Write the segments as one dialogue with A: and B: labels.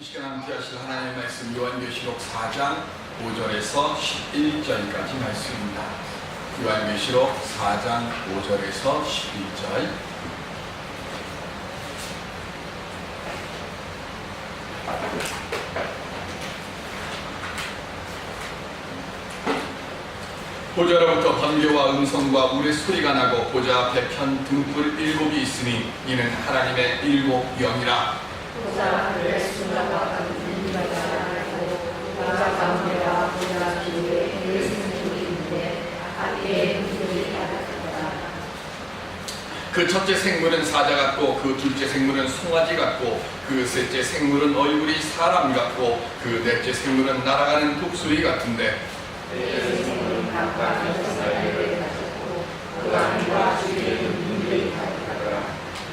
A: 시간 함께 하실 하나님의 말씀 요한계시록 4장 5절에서 11절까지 말씀입니다. 요한계시록 4장 5절에서 11절. 보좌로부터 번개와 음성과 울의 소리가 나고 보좌 앞에 편 등불 7이 있으니 이는 하나님의 7 영이라.
B: 보좌 앞에 수다가 들리다가 나고 보좌 가운데와 보좌 뒤에 열심히 있는데 앞에 문들이 닫았더라.
A: 그 첫째 생물은 사자 같고 그 둘째 생물은 송아지 같고 그 셋째 생물은 얼굴이 사람 같고 그 넷째 생물은 날아가는 독수리 같은데
B: 그 생물은 각각 6살에 가졌고 그 안과 주위에 문들이 닫았더라.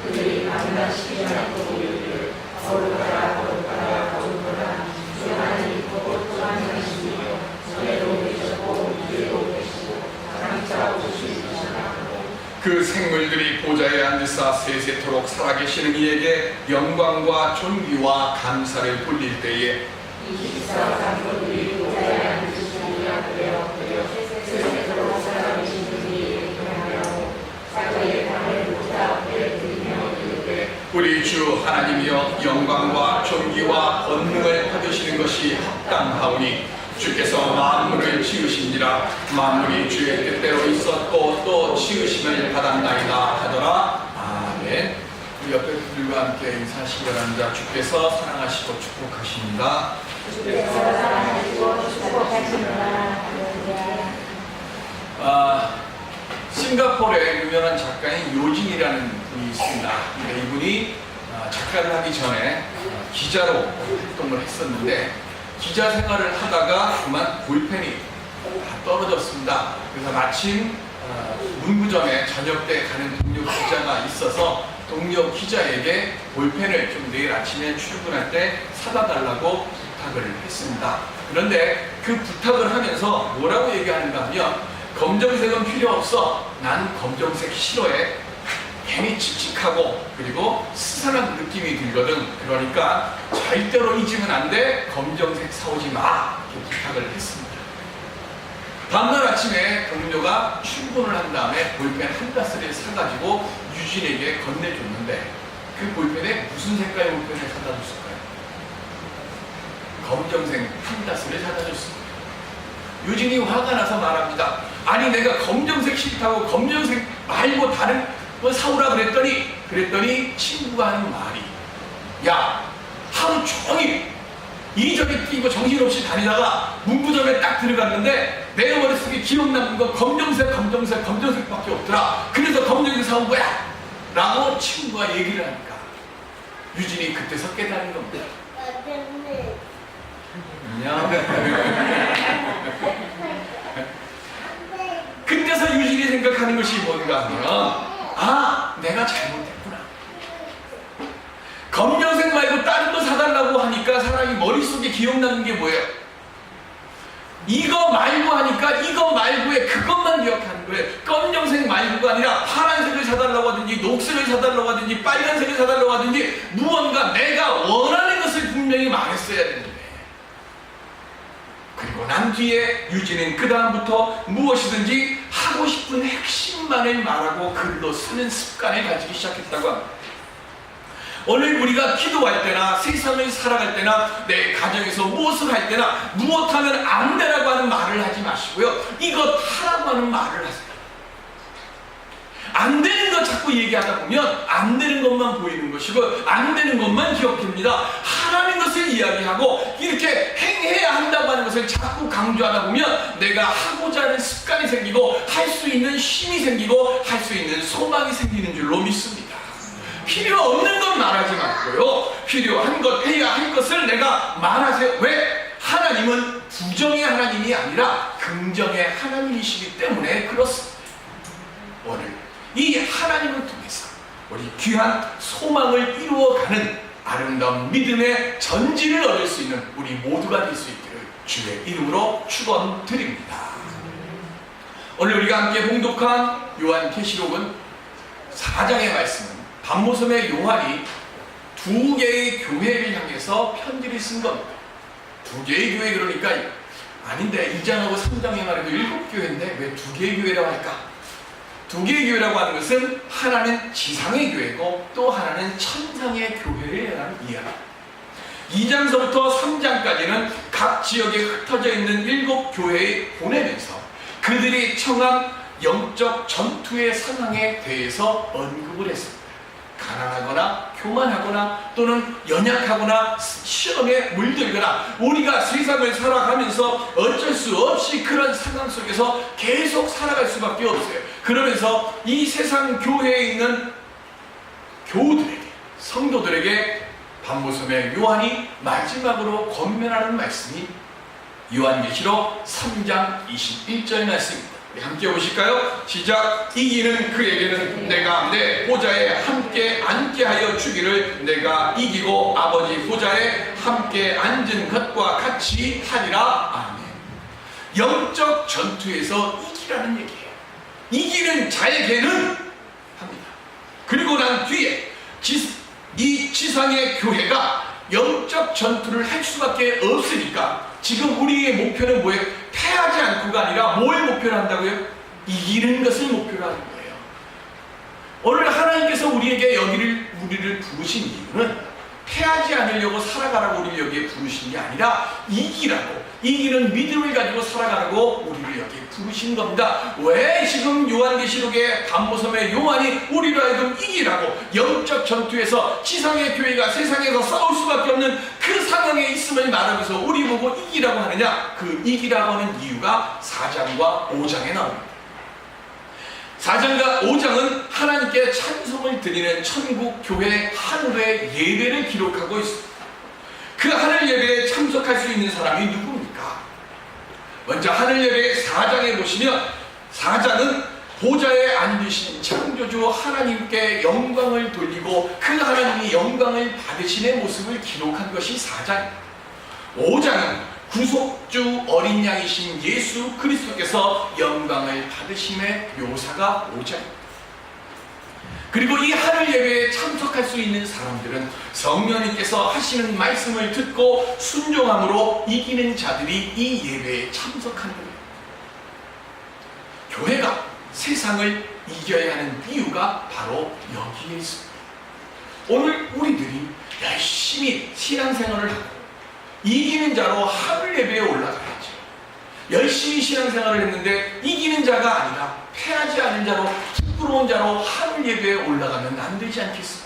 B: 그들이 밤낮 쉬지 않고 이르기를 거룩하라 거룩하라 거룩하라 주 하나님 곧 또한 계시며 전에도 계셨고 이제도 계시고 장차 오시리라.
A: 그 생물들이 보좌에 앉으사 세세토록 살아계시는 이에게 영광과 존귀와 감사를 돌릴 때에
B: 24장로들이 보좌에 앉으시니 앞에요 세세토록 살아계시는 이에게 경배하고 자기의 밤을 보좌 앞에 드리며 이르되
A: 우리 주 하나님이여 영광과 존귀와 권능을 받으시는 것이 합당하오니 주께서 만물을 지으신지라 만물이 주의 뜻대로 있었고 또 지으심을 받았나이다 하더라. 아멘. 우리 옆에 분들과 함께 인사하시기 바랍니다. 주께서 사랑하시고 축복하십니다.
B: 주께서 사랑하시고 축복하십니다.
A: 싱가포르의 유명한 작가인 요진이라는 분이 있습니다. 이분이 작가를 하기 전에 기자로 활동을 했었는데 기자 생활을 하다가 그만 볼펜이 다 떨어졌습니다. 그래서 마침 문구점에 저녁 때 가는 동료 기자가 있어서 동료 기자에게 볼펜을 좀 내일 아침에 출근할 때 사다 달라고 부탁을 했습니다. 그런데 그 부탁을 하면서 뭐라고 얘기하는가 하면 검정색은 필요 없어. 난 검정색 싫어해. 괜히 칙칙하고 그리고 스산한 느낌이 들거든. 그러니까 절대로 잊으면 안 돼. 검정색 사오지 마. 이렇게 부탁을 했습니다. 다음날 아침에 동료가 출근을 한 다음에 볼펜 한 다스를 사가지고 유진에게 건네줬는데 그 볼펜에 무슨 색깔의 볼펜을 사다 줬을까요? 검정색 한 다스를 사다 줬습니다. 유진이 화가 나서 말합니다. 아니 내가 검정색 싫다고 검정색 말고 다른 거 사오라 그랬더니 친구가 하는 말이 야 하루 종일 이리저리 뛰고 정신없이 다니다가 문구점에 딱 들어갔는데 내 머릿속에 기억나는 거 검정색밖에 없더라. 그래서 검정색 사온 거야 라고 친구가 얘기를 하니까 유진이 그때서 깨달은 겁니다. 그때서 유진이 생각하는 것이 뭔가 하면 내가 잘못했구나. 검정색 말고 다른 거 사달라고 하니까 사람이 머릿속에 기억나는 게 뭐예요? 이거 말고 하니까 이거 말고의 그것만 기억하는 거예요. 검정색 말고가 아니라 파란색을 사달라고 하든지 녹색을 사달라고 하든지 빨간색을 사달라고 하든지 무언가 내가 원하는 것을 분명히 말했어야 되는데 그리고 난 뒤에 유진은 그 다음부터 무엇이든지 하고 싶은 핵심만을 말하고 글로 쓰는 습관을 가지기 시작했다고 합니다. 오늘 우리가 기도할 때나 세상을 살아갈 때나 내 가정에서 무엇을 할 때나 무엇하면 안 되라고 하는 말을 하지 마시고요. 이것 하라고 하는 말을 하세요. 안 되는 거 자꾸 얘기하다 보면 안 되는 것만 보이는 것이고 안 되는 것만 기억합니다. 하라는 것을 이야기하고 이렇게 행해야 한다고 하는 것을 자꾸 강조하다 보면 내가 하고자 하는 습관이 생기고 할 수 있는 힘이 생기고 할 수 있는 소망이 생기는 줄로 믿습니다. 필요 없는 건 말하지 말고요. 필요한 것, 해야 할 것을 내가 말하세요. 왜? 하나님은 부정의 하나님이 아니라 긍정의 하나님이시기 때문에 그렇습니다. 오늘 이 하나님을 통해서 우리 귀한 소망을 이루어가는 아름다운 믿음의 전진을 얻을 수 있는 우리 모두가 될 수 있기를 주의 이름으로 축원드립니다. 오늘 우리가 함께 봉독한 요한계시록은 4장의 말씀은 반모섬의 요한이 두 개의 교회를 향해서 편지를 쓴 겁니다. 두 개의 교회 그러니까 아닌데 2장하고 3장에 말해도 7교회인데 왜 두 개의 교회라고 할까? 두 개의 교회라고 하는 것은 하나는 지상의 교회고 또 하나는 천상의 교회를 얘기하는 이야기. 2장서부터 3장까지는 각 지역에 흩어져 있는 7교회에 보내면서 그들이 처한 영적 전투의 상황에 대해서 언급을 했습니다. 가난하거나 교만하거나 또는 연약하거나 시험에 물들거나 우리가 세상을 살아가면서 어쩔 수 없이 그런 상황 속에서 계속 살아갈 수밖에 없어요. 그러면서 이 세상 교회에 있는 교우들에게, 성도들에게 반모섬의 요한이 마지막으로 권면하는 말씀이 요한계시록 3장 21절 말씀입니다. 함께 보실까요? 시작. 이기는 그에게는 내가 내 보좌에 함께 앉게 하여 주기를 내가 이기고 아버지 보좌에 함께 앉은 것과 같이 하리라. 아멘. 영적 전투에서 이기라는 얘기예요. 이기는 자에게는 합니다. 그리고 난 뒤에 이 지상의 교회가 영적 전투를 할 수밖에 없으니까 지금 우리의 목표는 뭐예요? 패하지 않고가 아니라 뭘 목표로 한다고요? 이기는 것을 목표로 하는 거예요. 오늘 하나님께서 우리에게 우리를 부르신 이유는 패하지 않으려고 살아가라고 우리를 여기에 부르신 게 아니라 이기는 믿음을 가지고 살아가라고 우리를 여기에 부르신 겁니다. 왜 지금 요한계시록의 반모섬의 요한이 우리로 하여금 이기라고 영적 전투에서 지상의 교회가 세상에서 싸울 수밖에 없는 그 상황에 있음을 말하면서 우리 보고 이기라고 하느냐? 그 이기라고 하는 이유가 4장과 5장에 나옵니다. 4장과 5장은 하나님께 찬송을 드리는 천국 교회 하늘의 예배를 기록하고 있습니다. 그 하늘 예배에 참석할 수 있는 사람이 누굽니까? 먼저 하늘 예배 4장에 보시면 4장은 보좌에 앉으신 창조주 하나님께 영광을 돌리고 그 하나님이 영광을 받으심의 모습을 기록한 것이 4장입니다. 5장은 구속주 어린 양이신 예수 그리스도께서 영광을 받으심의 묘사가 5장입니다. 그리고 이 하늘 예배에 참석할 수 있는 사람들은 성령님께서 하시는 말씀을 듣고 순종함으로 이기는 자들이 이 예배에 참석하는 거예요. 교회가 세상을 이겨야 하는 이유가 바로 여기에 있습니다. 오늘 우리들이 열심히 신앙생활을 하고 이기는 자로 하늘 예배에 올라가야죠. 열심히 신앙생활을 했는데 이기는 자가 아니라 패하지 않은 자로 부끄러운 자로 하늘 예배에 올라가면 안 되지 않겠습니까?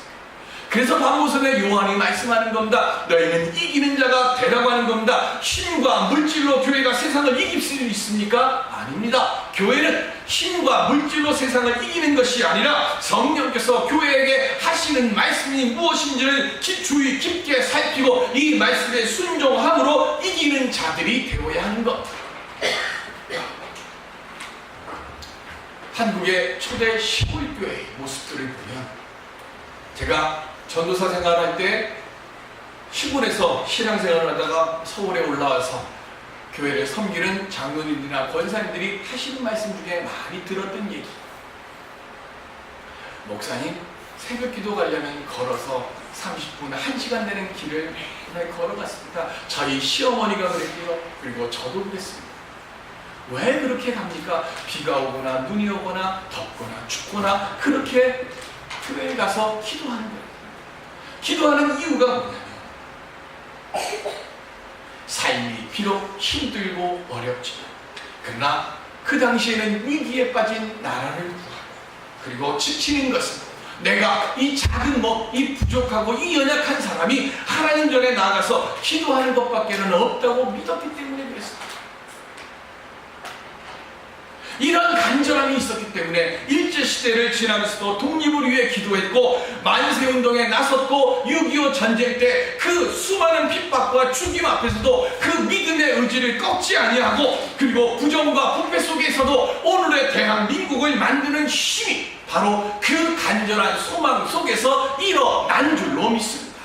A: 그래서 반모섬의 요한이 말씀하는 겁니다. 너희는 이기는 자가 되라고 하는 겁니다. 힘과 물질로 교회가 세상을 이길 수 있습니까? 아닙니다. 교회는 힘과 물질로 세상을 이기는 것이 아니라 성령께서 교회에게 하시는 말씀이 무엇인지를 주의 깊게 살피고 이 말씀에 순종함으로 이기는 자들이 되어야 하는 것. 한국의 초대 시골교회의 모습들을 보면 제가 전도사 생활할 때 시골에서 신앙생활을 하다가 서울에 올라와서 교회를 섬기는 장로님들이나 권사님들이 하시는 말씀 중에 많이 들었던 얘기. 목사님, 새벽 기도 가려면 걸어서 30분, 1시간 되는 길을 매일 걸어갔습니다. 저희 시어머니가 그랬고요. 그리고 저도 그랬습니다. 왜 그렇게 갑니까? 비가 오거나 눈이 오거나 덥거나 춥거나 그렇게 교회에 가서 기도하는 거예요. 기도하는 이유가 뭐냐면 삶이 비록 힘들고 어렵지만 그러나 그 당시에는 위기에 빠진 나라를 구하고 그리고 지치는 것은 내가 이 작은 이 부족하고 이 연약한 사람이 하나님 전에 나아가서 기도하는 것밖에는 없다고 믿었기 때문에 그랬습니다. 이런 간절함이 있었기 때문에 일제시대를 지나면서도 독립을 위해 기도했고 만세운동에 나섰고 6.25 전쟁 때 그 수많은 핍박과 죽임 앞에서도 그 믿음의 의지를 꺾지 아니하고 그리고 부정과 부패 속에서도 오늘의 대한민국을 만드는 힘이 바로 그 간절한 소망 속에서 일어난 줄로 믿습니다.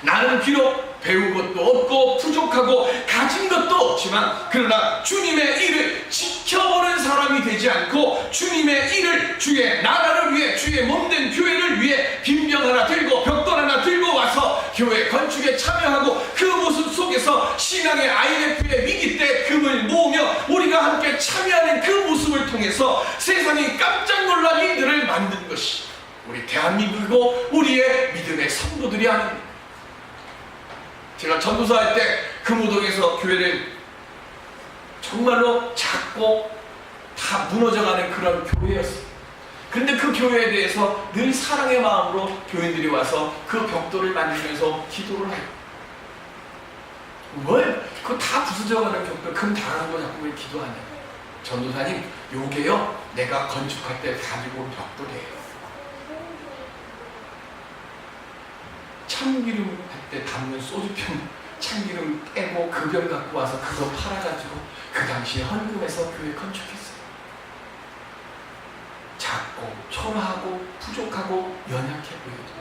A: 나는 비록 배운 것도 없고 부족하고 가진 것도 없지만 그러나 주님의 일을 지켜보는 사람이 되지 않고 주님의 일을 주의 나라를 위해 주의 몸된 교회를 위해 빈병 하나 들고 벽돌 하나 들고 와서 교회 건축에 참여하고 그 모습 속에서 신앙의 IMF의 위기 때 금을 모으며 우리가 함께 참여하는 그 모습을 통해서 세상이 깜짝 놀랄 일들을 만든 것이 우리 대한민국이고 우리의 믿음의 성도들이 아닙니다. 제가 전도사 할 때 금호동에서 교회를 정말로 작고 다 무너져가는 그런 교회였어요. 그런데 그 교회에 대해서 늘 사랑의 마음으로 교인들이 와서 그 벽돌을 만들면서 기도를 해요. 뭘? 그거 다 부서져가는 벽돌, 금 당한 거 자꾸 왜 기도하냐. 전도사님, 요게요 내가 건축할 때 가지고 온 벽돌이에요. 참기름 할 때 담는 소주병 참기름 떼고 그 병 갖고 와서 그거 팔아가지고 그 당시에 헌금해서 교회 건축했어요. 작고 초라하고 부족하고 연약해 보여도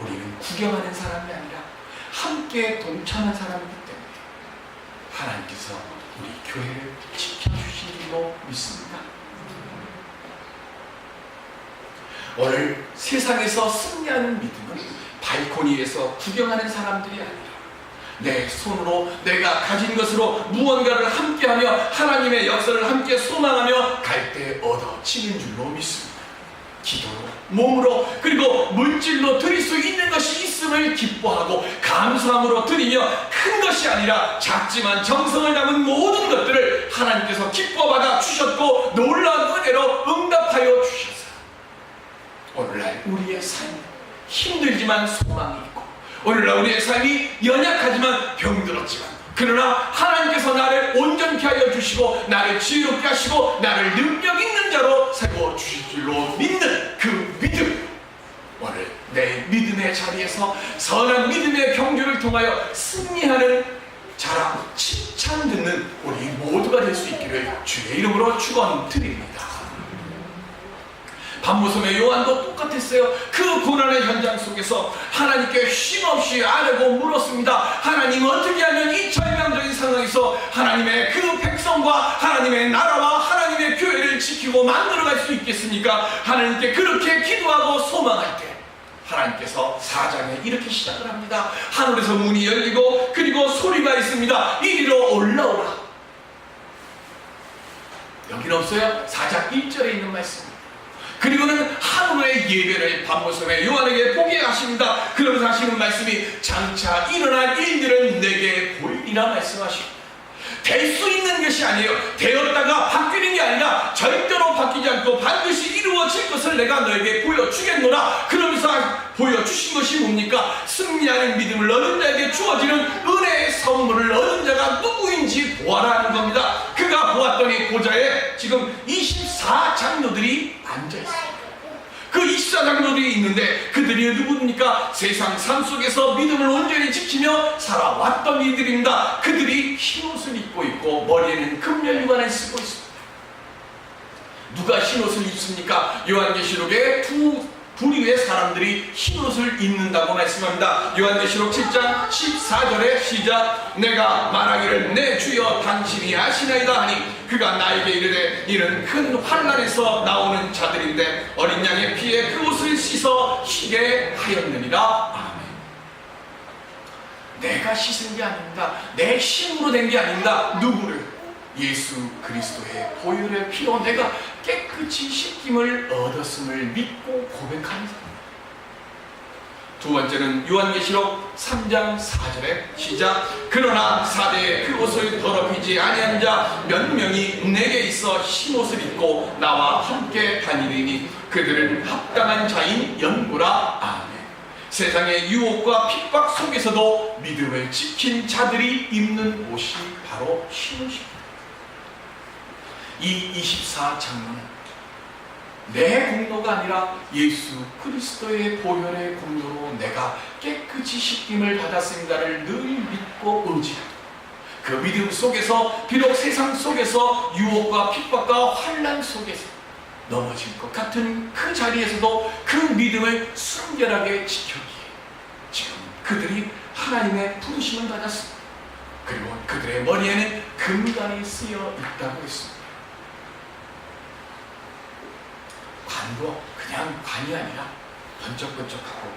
A: 우리는 구경하는 사람이 아니라 함께 동참한 사람이기 때문에 하나님께서 우리 교회를 지켜주시기로 믿습니다. 오늘 세상에서 승리하는 믿음은 발코니에서 구경하는 사람들이 아니라 내 손으로 내가 가진 것으로 무언가를 함께하며 하나님의 역사를 함께 소망하며 갈 때 얻어지는 줄로 믿습니다. 기도로, 몸으로, 그리고 물질로 드릴 수 있는 것이 있음을 기뻐하고 감사함으로 드리며 큰 것이 아니라 작지만 정성을 담은 모든 것들을 하나님께서 기뻐받아 주셨고 놀라운 은혜로 응답하여 주셨어요. 오늘날 우리의 삶 힘들지만 소망이 있고 오늘날 우리의 삶이 연약하지만 병들었지만 그러나 하나님께서 나를 온전케 하여 주시고 나를 지혜롭게 하시고 나를 능력 있는 자로 세워주실 줄로 믿는 그 믿음, 오늘 내 믿음의 자리에서 선한 믿음의 경주를 통하여 승리하는 자랑, 칭찬 듣는 우리 모두가 될 수 있기를 주의 이름으로 축원드립니다. 반모섬의 요한도 똑같았어요. 그 고난의 현장 속에서 하나님께 쉼없이 아뢰고 물었습니다. 하나님, 어떻게 하면 이 절망적인 상황에서 하나님의 그 백성과 하나님의 나라와 하나님의 교회를 지키고 만들어갈 수 있겠습니까? 하나님께 그렇게 기도하고 소망할 때 하나님께서 4장에 이렇게 시작을 합니다. 하늘에서 문이 열리고 그리고 소리가 있습니다. 이리로 올라오라. 여기는 없어요. 4장 1절에 있는 말씀입니다. 그리고는 하루의 예배를 반모섬의 요한에게 보게 하십니다. 그러면서 하시는 말씀이 장차 일어날 일들은 내게 보이리라 말씀하시고 될 수 있는 것이 아니에요. 되었다가 바뀌는 게 아니라 절대로 바뀌지 않고 반드시 이루어질 것을 내가 너에게 보여주겠노라. 그러면서 보여주신 것이 뭡니까? 승리하는 믿음을 얻은 자에게 주어지는 은혜의 선물을 얻은 자가 누구인지 보아라는 겁니다. 그가 보았더니 보좌에 지금 24장로들이 앉아있어요. 그 24장로들이 있는데 그들이 누구입니까? 세상 삶 속에서 믿음을 온전히 지키며 살아왔던 이들입니다. 그들이 흰옷을 입고 있고 머리에는 금면류관을 쓰고 있습니다. 누가 흰옷을 입습니까? 요한계시록에 두 부류의 사람들이 흰옷을 입는다고 말씀합니다. 요한계시록 7장 14절에 시작. 내가 말하기를 내 주여 당신이 아시나이다 하니 그가 나에게 이르되 이는 큰 환난에서 나오는 자들인데 어린 양의 피에 그 옷을 씻어 희게 하였느니라. 아멘. 내가 씻은 게 아닙니다. 내 힘으로 된 게 아닙니다. 누구를? 예수 그리스도의 보혈의 피로 내가 깨끗이 씻김을 얻었음을 믿고 고백하는 사람. 두 번째는 요한계시록 3장 4절에 시작. 그러나 사대에 그 옷을 더럽히지 아니한 자 몇 명이 내게 있어 흰옷을 입고 나와 함께 다니리니 그들은 합당한 자인 연구라. 아멘. 세상의 유혹과 핍박 속에서도 믿음을 지킨 자들이 입는 옷이 바로 흰옷입니다. 이 24장로는 내 공로가 아니라 예수 그리스도의 보혈의 공로로 내가 깨끗이 씻김을 받았습니다를 늘 믿고 의지하고 그 믿음 속에서 비록 세상 속에서 유혹과 핍박과 환난 속에서 넘어질 것 같은 그 자리에서도 그 믿음을 순결하게 지켰기에 지금 그 그들이 하나님의 부르심을 받았습니다. 그리고 그들의 머리에는 금관이 쓰여 있다고 했습니다. 관도 그냥 관이 아니라 번쩍번쩍하고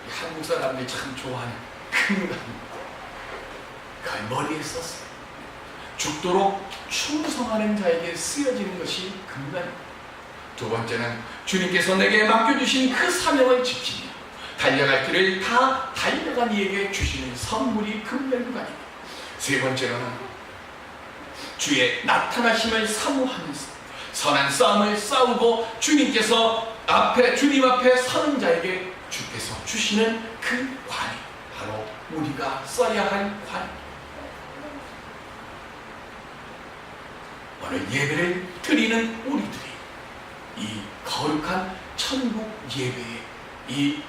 A: 한국 사람들이 참 좋아하는 금관입니다. 그 머리에 썼어요. 죽도록 충성하는 자에게 쓰여지는 것이 금관입니다. 두 번째는 주님께서 내게 맡겨주신 그 사명을 지키며 달려갈 길을 다 달려간 이에게 주시는 선물이 금멸관입니다. 세 번째로는 주의 나타나심을 사모하면서 선한 싸움을 싸우고 주님 앞에 서는 자에게 주께서 주시는 그 관이 바로 우리가 써야 할 관입니다. 오늘 예배를 드리는 우리들이 이 거룩한 천국 예배에 이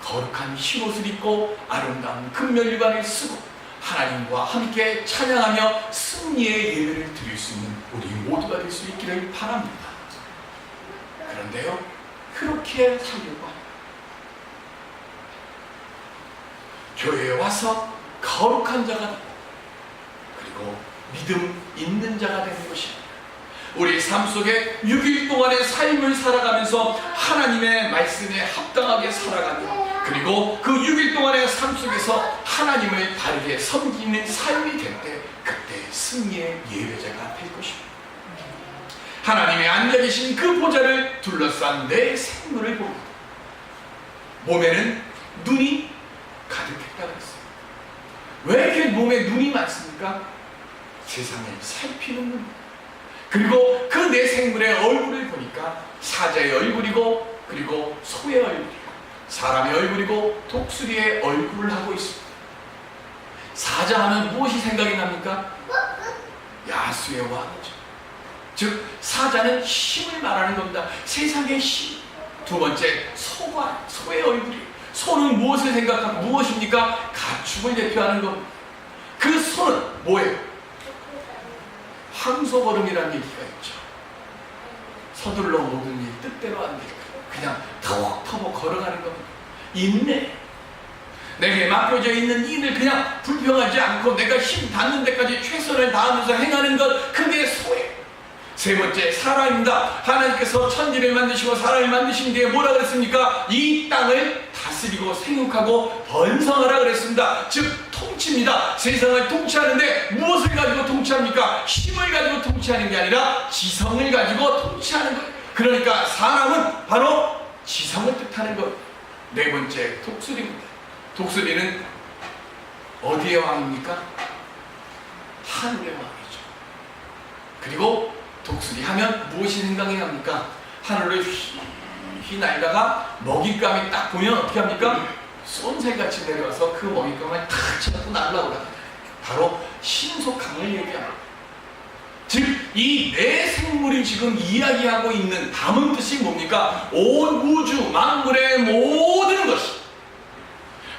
A: 거룩한 흰옷을 입고 아름다운 금멸관을 쓰고 하나님과 함께 찬양하며 승리의 예배를 드릴 수 있는 우리 모두가 될 수 있기를 바랍니다. 그런데요, 그렇게 살려고 합니다. 교회에 와서 거룩한 자가 되고 그리고 믿음 있는 자가 되는 것입니다. 우리 삶 속에 6일 동안의 삶을 살아가면서 하나님의 말씀에 합당하게 살아가며 그리고 그 6일 동안의 삶 속에서 하나님을 바르게 섬기는 삶이 될 때 그때 승리의 예배자가 될 것입니다. 하나님의 앉아 계신 그 보좌를 둘러싼 내 생물을 봅니다. 몸에는 눈이 가득했다고 했어요. 왜 이렇게 몸에 눈이 많습니까? 세상을 살피는 눈. 그리고 그 내 생물의 얼굴을 보니까 사자의 얼굴이고 그리고 소의 얼굴이고 사람의 얼굴이고 독수리의 얼굴을 하고 있습니다. 사자 하면 무엇이 생각이 납니까? 야수의 왕이죠. 즉 사자는 힘을 말하는 겁니다. 세상의 힘. 두 번째 소의 얼굴이에요. 소는 무엇을 생각하고 무엇입니까? 가축을 대표하는 겁니다. 그 소는 뭐예요? 황소걸음이라는 얘기가 있죠. 서둘러 모든 일 뜻대로 안 되고 그냥 터벅터벅 걸어가는 겁니다. 인내. 내게 맡겨져 있는 일을 그냥 불평하지 않고 내가 힘 닿는 데까지 최선을 다하면서 행하는 것, 그게 소예요. 세 번째, 사람입니다. 하나님께서 천지를 만드시고 사람을 만드신 뒤에 뭐라 그랬습니까? 이 땅을 다스리고 생육하고 번성하라 그랬습니다. 즉 통치입니다. 세상을 통치하는데 무엇을 가지고 통치합니까? 힘을 가지고 통치하는 게 아니라 지성을 가지고 통치하는 것. 그러니까 사람은 바로 지성을 뜻하는 것. 네 번째, 독수리입니다. 독수리는 어디의 왕입니까? 하늘의 왕이죠. 그리고 독수리 하면 무엇이 생각이 납니까? 하늘을 휘 날다가 먹잇감이 딱 보면 어떻게 합니까? 쏜새같이 내려와서 그 먹잇감을 탁 쳐갖고 날라오라. 바로 신속함을 얘기합니다. 즉, 이 내 생물이 지금 이야기하고 있는 담은 뜻이 뭡니까? 온 우주 만물의 모든 것이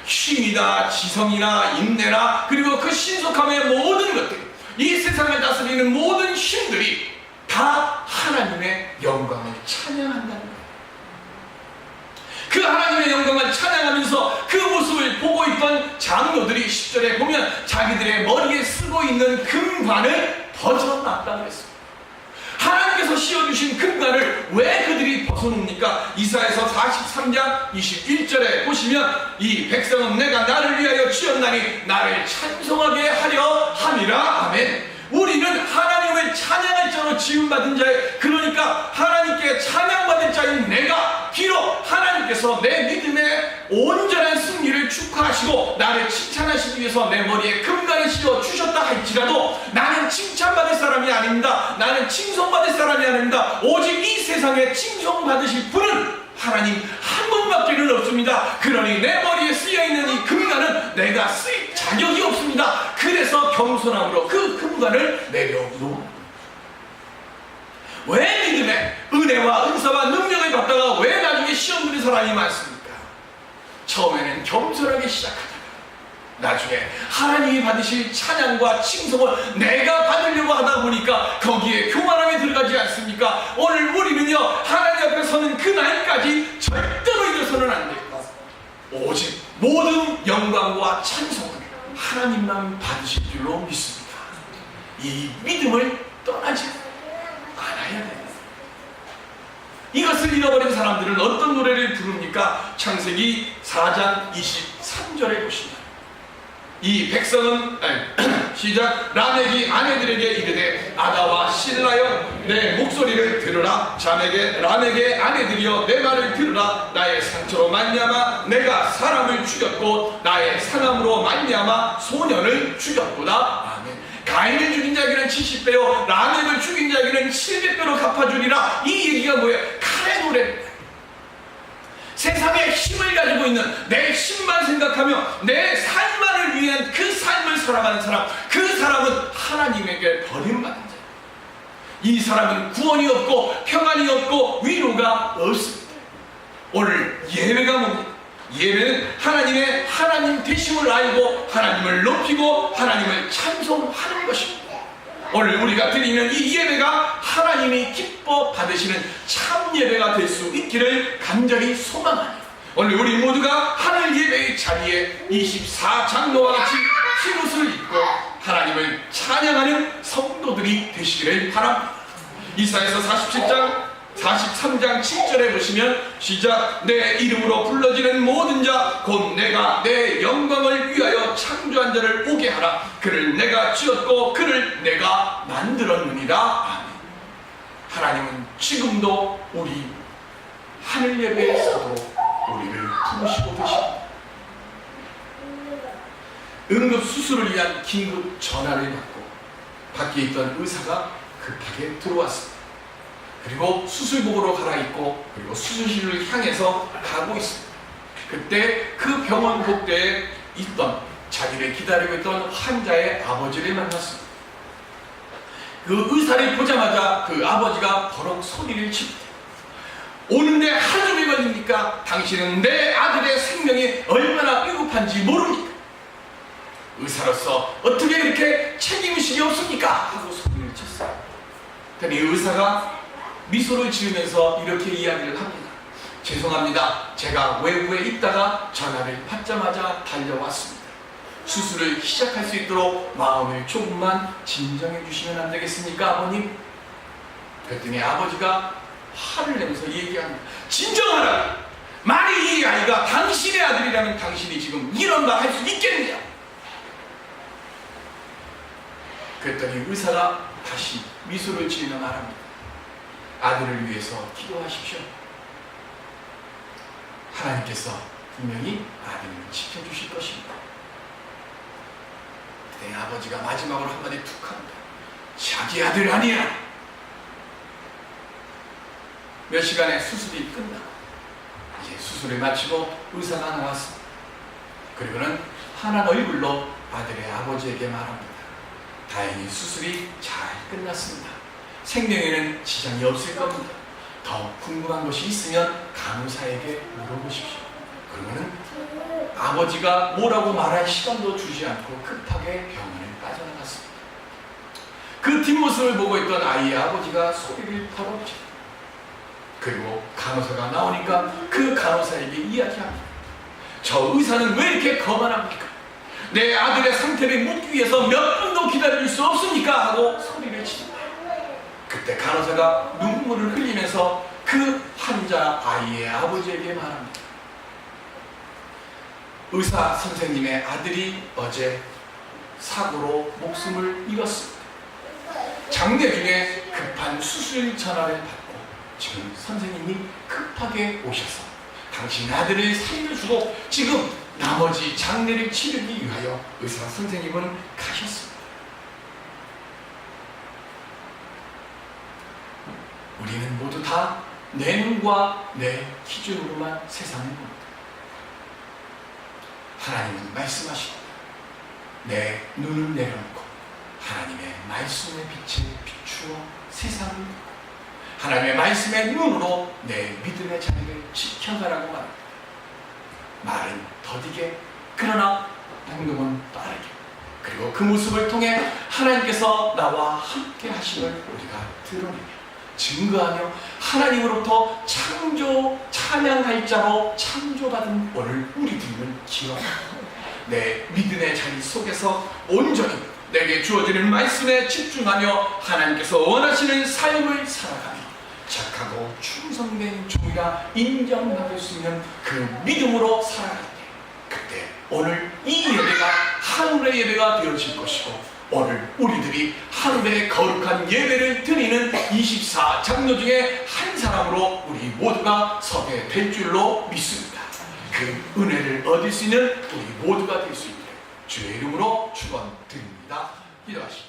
A: 힘이나 지성이나 인내나 그리고 그 신속함의 모든 것들, 이 세상을 다스리는 모든 힘들이 다 하나님의 영광을 찬양한다는 거예요. 그 하나님의 영광을 찬양하면서 그 모습을 보고 있던 장로들이 10절에 보면 자기들의 머리에 쓰고 있는 금관을 벗어놨다고 했습니다. 하나님께서 씌워주신 금관을 왜 그들이 벗어놓습니까? 이사야서 43장 21절에 보시면 이 백성은 내가 나를 위하여 지었나니 나를 찬송하게 하려 함이라. 아멘. 우리는 하나님을 찬양할 자로 지음받은 자에, 그러니까 하나님께 찬양받은 자인 내가 비록 하나님께서 내 믿음의 온전한 승리를 축하하시고 나를 칭찬하시기 위해서 내 머리에 금관을 씌워 주셨다 할지라도 나는 칭찬받을 사람이 아닙니다. 나는 칭송받을 사람이 아닙니다. 오직 이 세상에 칭송받으실 분은 하나님 한 분밖에는 없습니다. 그러니 내 머리에 쓰여있는 이 금관은 내가 쓰일 자격이 없습니다. 그래서 겸손함으로 그 금관을 내려놓습니다. 왜 믿음의 은혜와 은사와 능력을 받다가 왜 나중에 시험 드는 사람이 많습니까? 처음에는 겸손하게 시작하다가 나중에 하나님이 받으실 찬양과 칭송을 내가 받으려고 하다 보니까 거기에 교만함이 들어가지 않습니까? 오늘 우리는요, 하나님 앞에 서는 그 날까지 절대로 잊어서는 안 됩니다. 오직 모든 영광과 찬송을 하나님만 받으실 줄로 믿습니다. 이 믿음을 떠나지 않아야 됩니다. 이것을 잃어버린 사람들은 어떤 노래를 부릅니까? 창세기 4장 23절에 보시면 이 백성은 시작 라멕이 아내들에게 이르되 아다와 실라여 내 목소리를 들으라. 자네게 라멕의 아내들이여 내 말을 들으라. 나의 상처로 말미암아 내가 사람을 죽였고 나의 상함으로 말미암아 소년을 죽였도다. 아멘. 가인을 죽인 자에게는 70배요 라멕을 죽인 자에게는 700배로 갚아주리라. 이 얘기가 뭐예요? 칼의 노래입니다. 세상에 힘을 가지고 있는 내 힘만 생각하며 내 삶만을 위한 그 삶을 살아가는 사람, 그 사람은 하나님에게 버림받은 자. 이 사람은 구원이 없고 평안이 없고 위로가 없습니다. 오늘 예배가 뭡니까? 예배는 하나님의 하나님 되심을 알고 하나님을 높이고 하나님을 찬송하는 것입니다. 오늘 우리가 드리는 이 예배가 하나님이 기뻐 받으시는 참 예배가 될 수 있기를 간절히 소망합니다. 오늘 우리 모두가 하늘 예배의 자리에 24장로와 같이 흰옷을 입고 하나님을 찬양하는 성도들이 되시기를 바랍니다. 이사야서 43장 7절에 보시면 시작 내 이름으로 불러지는 모든 자 곧 내가 내 영광을 위하여 창조한 자를 오게 하라. 그를 내가 지었고 그를 내가 만들었느니라. 아멘. 하나님은 지금도 우리 하늘 예배에서도 우리를 부르시고 계십니다. 응급수술을 위한 긴급 전화를 받고 밖에 있던 의사가 급하게 들어왔습니다. 그리고 수술복으로 갈아입고 그리고 수술실을 향해서 가고 있습니다. 그때 그 병원 복도에 있던 자기를 기다리고 있던 환자의 아버지를 만났습니다. 그 의사를 보자마자 그 아버지가 버럭 소리를 칩니다. 오는데 하루 종일 걸립니까? 당신은 내 아들의 생명이 얼마나 위급한지 모릅니까? 의사로서 어떻게 이렇게 책임의식이 없습니까? 하고 소리를 쳤어요. 그랬더니 의사가 미소를 지으면서 이렇게 이야기를 합니다. 죄송합니다. 제가 외부에 있다가 전화를 받자마자 달려왔습니다. 수술을 시작할 수 있도록 마음을 조금만 진정해 주시면 안 되겠습니까, 아버님? 그랬더니 아버지가 화를 내면서 얘기합니다. 진정하라! 만일 이 아이가 당신의 아들이라면 당신이 지금 이런 말 할 수 있겠느냐? 그랬더니 의사가 다시 미소를 지으며 말합니다. 아들을 위해서 기도하십시오. 하나님께서 분명히 아들을 지켜주실 것입니다. 그때 아버지가 마지막으로 한마디 툭 합니다. 자기 아들 아니야. 몇 시간의 수술이 끝나고 이제 수술을 마치고 의사가 나왔습니다. 그리고는 환한 얼굴로 아들의 아버지에게 말합니다. 다행히 수술이 잘 끝났습니다. 생명에는 지장이 없을 겁니다. 더 궁금한 것이 있으면 간호사에게 물어보십시오. 그러면은 아버지가 뭐라고 말할 시간도 주지 않고 급하게 병원에 빠져나갔습니다. 그 뒷모습을 보고 있던 아이의 아버지가 소리를 털어붙입니다. 그리고 간호사가 나오니까 그 간호사에게 이야기합니다. 저 의사는 왜 이렇게 거만합니까? 내 아들의 상태를 묻기 위해서 몇 분도 기다릴 수 없습니까? 하고 소리를 칩니다. 그때 간호사가 눈물을 흘리면서 그 환자 아이의 아버지에게 말합니다. 의사 선생님의 아들이 어제 사고로 목숨을 잃었습니다. 장례 중에 급한 수술 전화를 받고 지금 선생님이 급하게 오셔서 당신 아들을 살려주고 지금 나머지 장례를 치르기 위하여 의사 선생님은 가셨습니다. 우리는 모두 다 내 눈과 내 기준으로만 세상을 봅니다. 하나님은 말씀하시고 내 눈을 내려놓고 하나님의 말씀의 빛에 비추어 세상을 보고 하나님의 말씀의 눈으로 내 믿음의 자리를 지켜가라고 말합니다. 말은 더디게 그러나 행동은 빠르게 그리고 그 모습을 통해 하나님께서 나와 함께 하심을 우리가 드러내며 증거하며 하나님으로부터 창조 찬양할 자로 창조받은 오늘 우리들을 기원합니다. 내 믿음의 자리 속에서 온전히 내게 주어지는 말씀에 집중하며 하나님께서 원하시는 삶을 살아가며 착하고 충성된 종이라 인정받을 수 있는 그 믿음으로 살아갈 때, 그때 오늘 이 예배가 하늘의 예배가 되어질 것이고, 오늘 우리들이 하늘의 거룩한 예배를 드리는 24 장로 중에 한 사람으로 우리 모두가 서게 될 줄로 믿습니다. 그 은혜를 얻을 수 있는 우리 모두가 될 수 있게 주의 이름으로 축원드립니다. 기도하시죠.